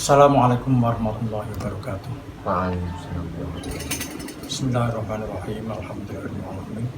Assalamualaikum warahmatullahi wabarakatuh. Waalaikumsalam. Bismillahirrahmanirrahim. Alhamdulillahirrahmanirrahim.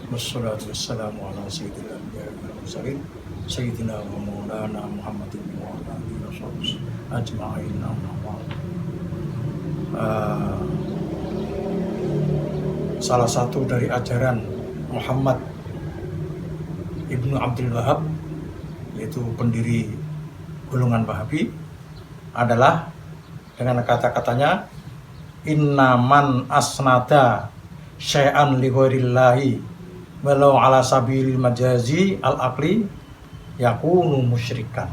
Wassalatu wassalamu ala sayyidil anbiya'i wal mursalin sayyidina wa maulana Muhammadin wa ala alihi washabbihi ajma'in. Salah satu dari ajaran Muhammad Ibnu Abdul Wahab, yaitu pendiri golongan Wahabi, adalah dengan kata-katanya innaman asnada syai'an li ghairillahi walau ala sabilil majazi al-aqli yakunu musyrikan.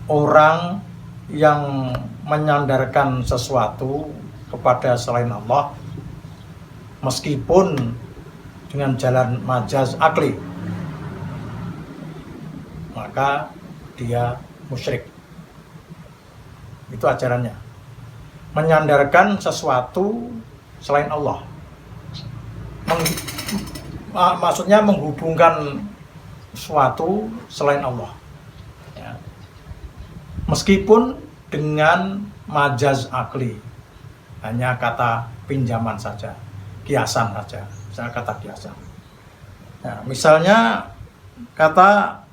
Orang yang menyandarkan sesuatu kepada selain Allah meskipun dengan jalan majaz akli, maka dia musyrik. Itu ajarannya. Menyandarkan sesuatu selain Allah. Maksudnya menghubungkan sesuatu selain Allah. Ya. Meskipun dengan majaz akli, hanya kata pinjaman saja, kiasan saja. Misalnya kata kiasan. Ya, misalnya kata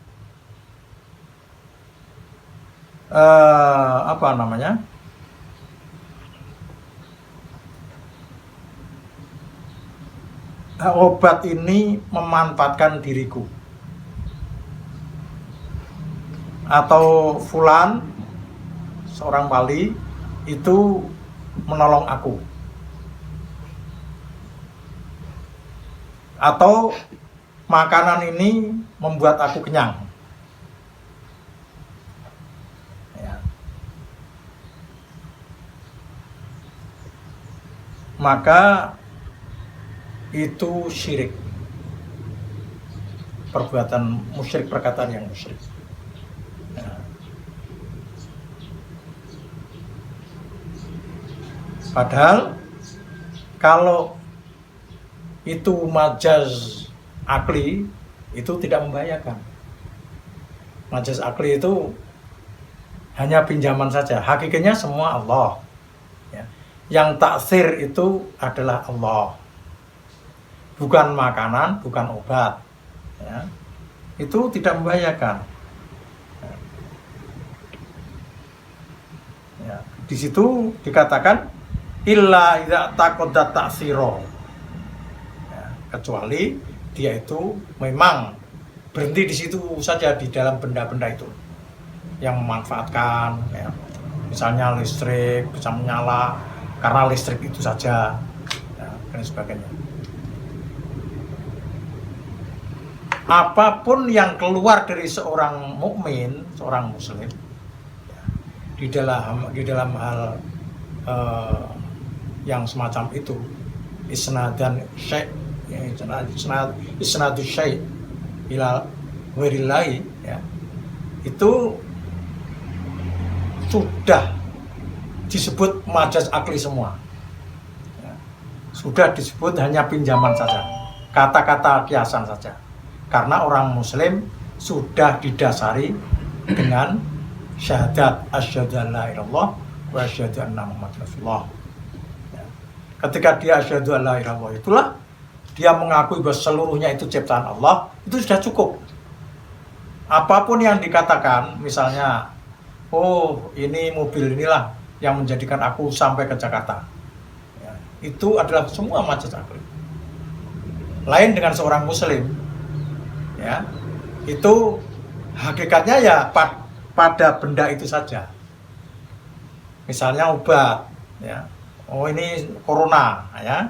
obat ini memanfaatkan diriku, atau fulan seorang wali itu menolong aku, atau makanan ini membuat aku kenyang. Ya. Maka itu syirik, perbuatan musyrik, perkataan yang musyrik. Ya. Padahal kalau itu majaz akli, itu tidak membahayakan. Majaz akli itu hanya pinjaman saja, hakikatnya semua Allah. Ya. Yang taksir itu adalah Allah, bukan makanan, bukan obat. Ya. Itu tidak membahayakan. Ya. Di situ dikatakan illa idza taqaddat ta'siro. Ya. Kecuali dia itu memang berhenti di situ saja, di dalam benda-benda itu yang memanfaatkan, ya. Misalnya listrik bisa menyala karena listrik itu saja, ya, dan sebagainya. Apapun yang keluar dari seorang mukmin, seorang muslim, ya, di dalam hal yang semacam itu, isnadan syai', isnadu syai' ila ghairillahi, ya, itu sudah disebut majaz akli semua. Ya. Sudah disebut hanya pinjaman saja, kata-kata kiasan saja. Karena orang muslim sudah didasari dengan syahadat asyhadu an la ilaha illallah wa asyhadu anna muhammadar rasulullah. Ya. Ketika dia asyhadu an la ilaha illallah, itulah dia mengakui bahwa seluruhnya itu ciptaan Allah, itu sudah cukup. Apapun yang dikatakan, misalnya, oh ini mobil inilah yang menjadikan aku sampai ke Jakarta, ya, itu adalah semua majaz akli. Lain dengan seorang muslim, ya, itu hakikatnya ya pada benda itu saja. Misalnya obat, ya, oh ini corona, ya,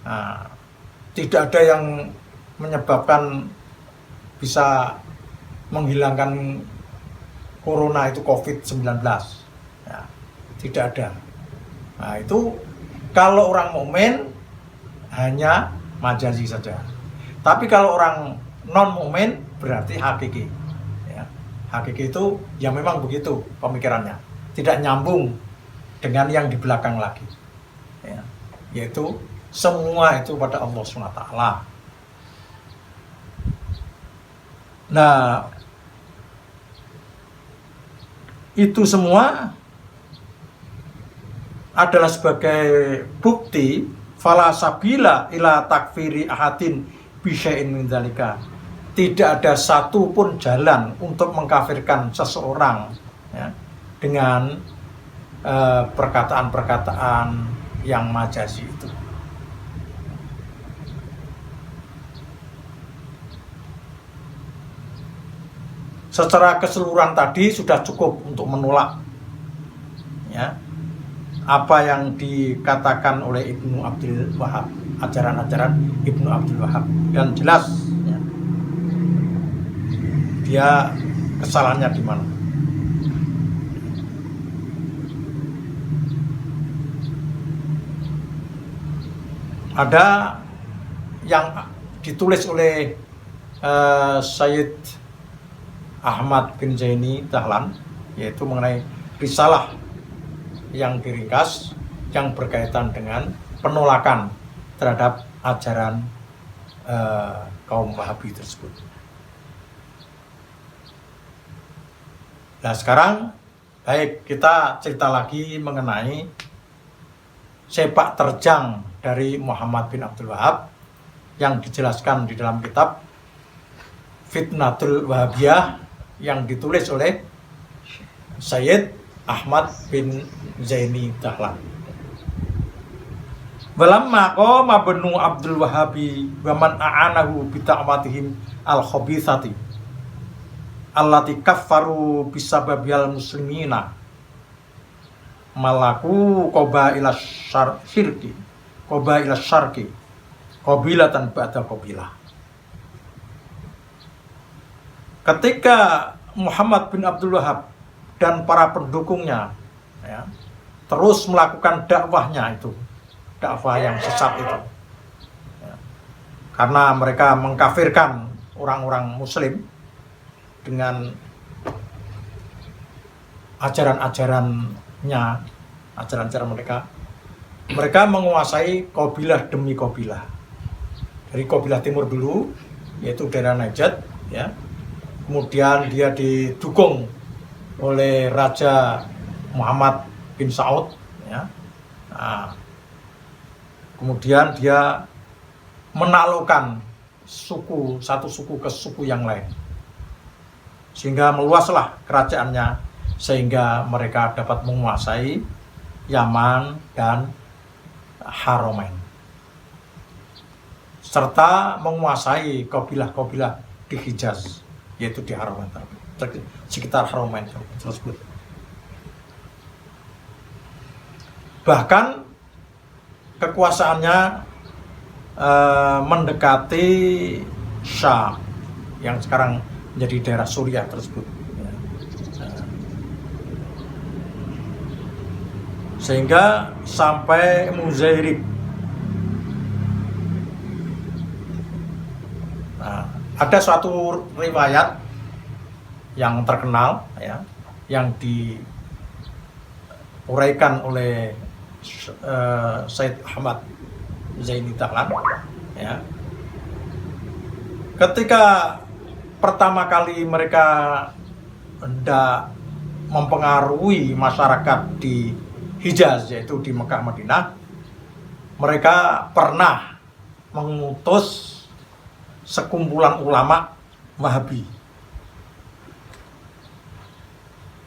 nah, tidak ada yang menyebabkan bisa menghilangkan corona itu COVID-19, ya, tidak ada. Nah itu kalau orang mukmin hanya majazi saja. Tapi kalau orang non mukmin berarti hakiki. Ya. Hakiki itu ya memang begitu pemikirannya, tidak nyambung dengan yang di belakang lagi. Ya. Yaitu semua itu pada Allah SWT. Nah, itu semua adalah sebagai bukti fala sabila ila takfiri ahadin bisyai'in min dzalika. Tidak ada satu pun jalan untuk mengkafirkan seseorang ya, dengan perkataan-perkataan yang majazi itu. Secara keseluruhan tadi sudah cukup untuk menolak ya, apa yang dikatakan oleh Ibnu Abdul Wahab, ajaran-ajaran Ibnu Abdul Wahab, dan jelas ya, dia kesalahannya di mana. Ada yang ditulis oleh Sayyid Ahmad bin Zaini Dahlan, yaitu mengenai risalah yang diringkas yang berkaitan dengan penolakan terhadap ajaran kaum Wahabi tersebut. Nah sekarang baik kita cerita lagi mengenai sepak terjang dari Muhammad bin Abdul Wahab yang dijelaskan di dalam kitab Fitnatul Wahabiyah yang ditulis oleh Sayyid Ahmad bin Zaini Dahlan. Walamma qama Banu Abdul Wahabi wa man a'anahu bi ta'matihim al-khabithati allati kaffaru bisababil muslimina malaku qabaila syirki qabaila syarki qabilatan ba'da qabilah. Ketika Muhammad bin Abdul Wahab dan para pendukungnya ya, terus melakukan dakwahnya itu, dakwah yang sesat itu ya, karena mereka mengkafirkan orang-orang muslim dengan ajaran-ajarannya, ajaran-ajaran mereka menguasai kabilah demi kabilah. Dari kabilah timur dulu, yaitu daerah Najd ya. Kemudian dia didukung oleh Raja Muhammad bin Saud ya. Nah, kemudian dia menaklukkan satu suku ke suku yang lain, sehingga meluaslah kerajaannya, sehingga mereka dapat menguasai Yaman dan Haramain, serta menguasai kabilah-kabilah di Hijaz, yaitu di Haramain, sekitar Haramain tersebut. Bahkan kekuasaannya mendekati Syam yang sekarang menjadi daerah Suriah tersebut. Sehingga sampai Muzairib. Nah, ada suatu riwayat yang terkenal ya, yang diuraikan oleh Sayyid Ahmad Zaini Dahlan ya. Ketika pertama kali mereka hendak mempengaruhi masyarakat di Hijaz, yaitu di Mekah Madinah, mereka pernah mengutus sekumpulan ulama Wahabi.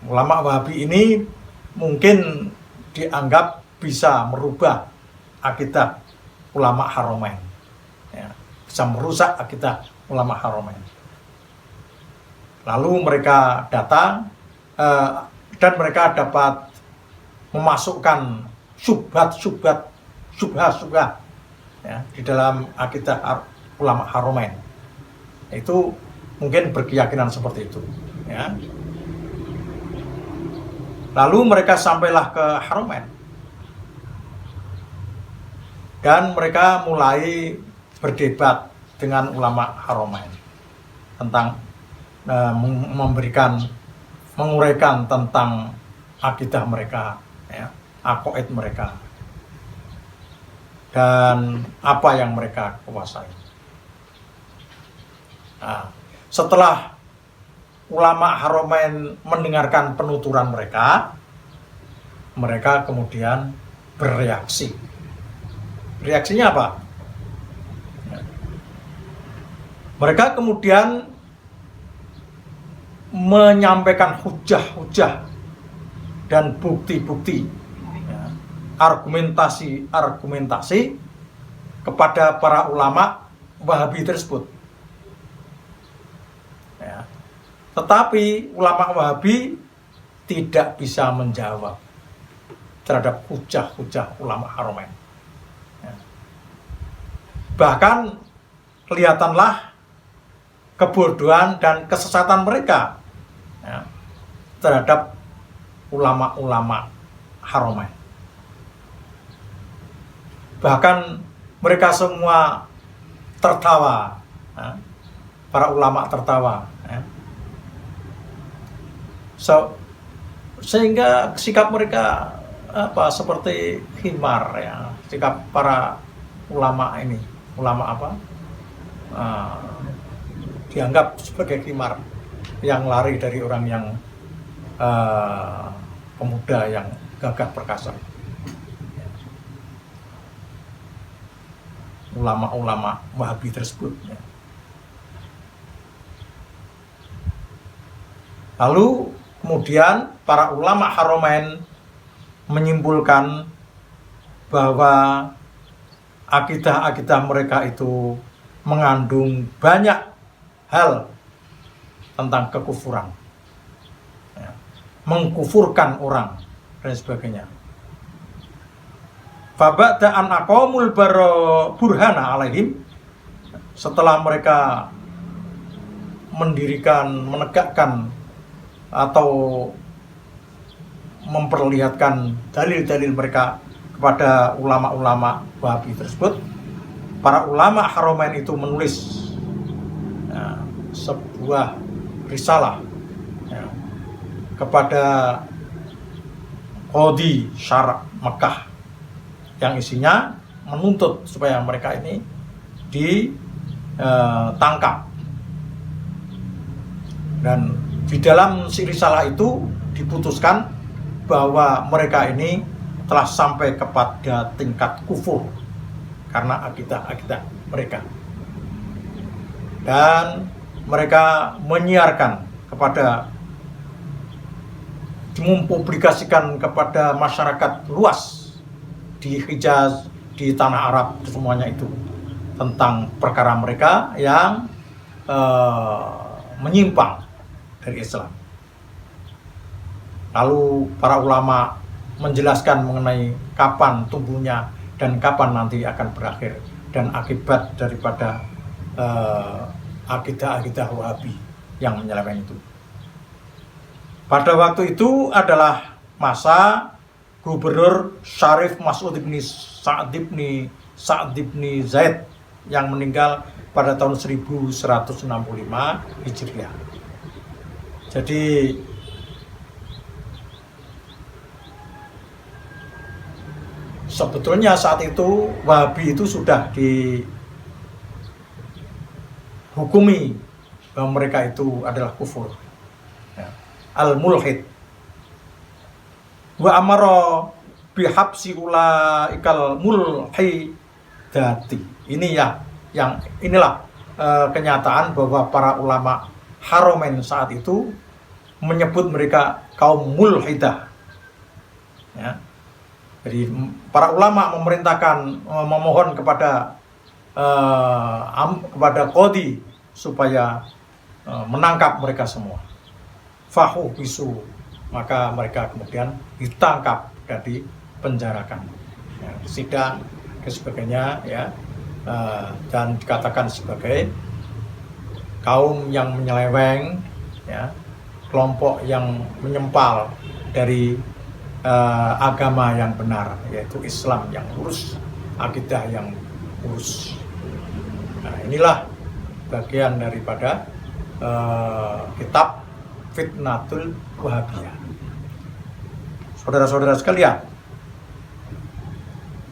Ulama Wahabi ini mungkin dianggap bisa merubah akidah ulama Haramain ya, bisa merusak akidah ulama Haramain. Lalu mereka datang dan mereka dapat memasukkan syubhat ya, di dalam akidah ulama Haramain. Itu mungkin berkeyakinan seperti itu ya. Lalu mereka sampailah ke Haramain dan mereka mulai berdebat dengan ulama Haramain tentang menguraikan tentang akidah mereka ya, aqaid mereka dan apa yang mereka kuasai. Nah, setelah ulama Haramain mendengarkan penuturan mereka, mereka kemudian bereaksi. Reaksinya apa? Mereka kemudian menyampaikan hujah-hujah dan bukti-bukti, argumentasi kepada para ulama Wahabi tersebut. Ya. Tetapi ulama Wahabi tidak bisa menjawab terhadap hujah-hujah ulama Haramain. Ya. Bahkan kelihatanlah kebodohan dan kesesatan mereka, ya, terhadap ulama-ulama Haramain. Bahkan mereka semua tertawa, ya, para ulama tertawa, ya. Sehingga sikap mereka seperti khimar, ya, sikap para ulama ini, ulama dianggap sebagai khimar yang lari dari orang yang pemuda yang gagah perkasa. Ulama-ulama Wahabi tersebut. Lalu kemudian para ulama Haramain menyimpulkan bahwa akidah-akidah mereka itu mengandung banyak hal tentang kekufuran, ya, mengkufurkan orang dan sebagainya. Faba'da an aqamul burhana alaihim, setelah mereka mendirikan, menegakkan atau memperlihatkan dalil-dalil mereka kepada ulama-ulama Wahabi tersebut, para ulama Haramain itu menulis, ya, sebuah risalah, ya, kepada Qadhi Syara' Mekah yang isinya menuntut supaya mereka ini ditangkap. Dan di dalam si risalah itu diputuskan bahwa mereka ini telah sampai kepada tingkat kufur karena akidah-akidah mereka. Dan mereka menyiarkan kepada, mempublikasikan kepada masyarakat luas di Hijaz, di tanah Arab, semuanya itu tentang perkara mereka yang menyimpang dari Islam. Lalu para ulama menjelaskan mengenai kapan tumbuhnya dan kapan nanti akan berakhir dan akibat daripada akidah-akidah Wahabi yang menyeleweng itu. Pada waktu itu adalah masa Gubernur Syarif Mas'ud bin Sa'd bin Zaid yang meninggal pada tahun 1165 Hijriah. Jadi sebetulnya saat itu Wahabi itu sudah dihukumi bahwa mereka itu adalah kufur, ya, al-mulhid. Wa amara bihabsi ulaikal mulhidati. Inilah kenyataan bahwa para ulama Haramain saat itu menyebut mereka kaum mulhidah, ya. Jadi para ulama memerintahkan, memohon kepada Qadhi supaya menangkap mereka semua. Fahu bisu, maka mereka kemudian ditangkap dan dipenjarakan, ya, sidang dan sebagainya, ya, dan dikatakan sebagai kaum yang menyeleweng, ya, kelompok yang menyempal dari agama yang benar, yaitu Islam yang lurus, akidah yang lurus. Nah, inilah bagian daripada kitab Fitnatul Wahabiyah. Saudara-saudara sekalian,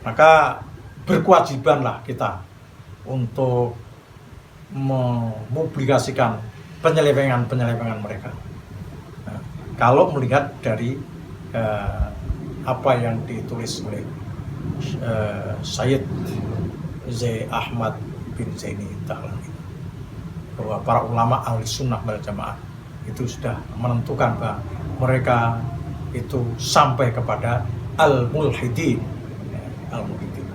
maka berkewajibanlah kita untuk mempublikasikan penyelewengan mereka. Nah, kalau melihat dari apa yang ditulis oleh Sayyid Z. Ahmad bin Zaini Dahlami, bahwa para ulama ahli sunnah wal jamaah itu sudah menentukan bahwa mereka itu sampai kepada al-mulhidin. Al-mulhidin.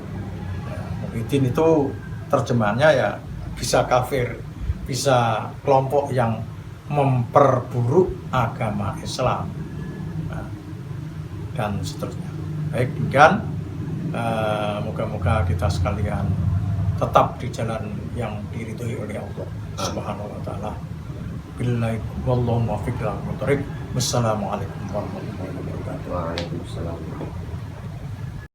Mulhidin itu terjemahannya ya bisa kafir, bisa kelompok yang memperburuk agama Islam, dan seterusnya. Baik, demikian. Moga-moga kita sekalian tetap di jalan yang diridhoi oleh Allah Subhanahu wa taala. Billahi wallahu muwaffiq ila aqwamit thoriq. Wassalamualaikum warahmatullahi wabarakatuh. Waalaikumsalam.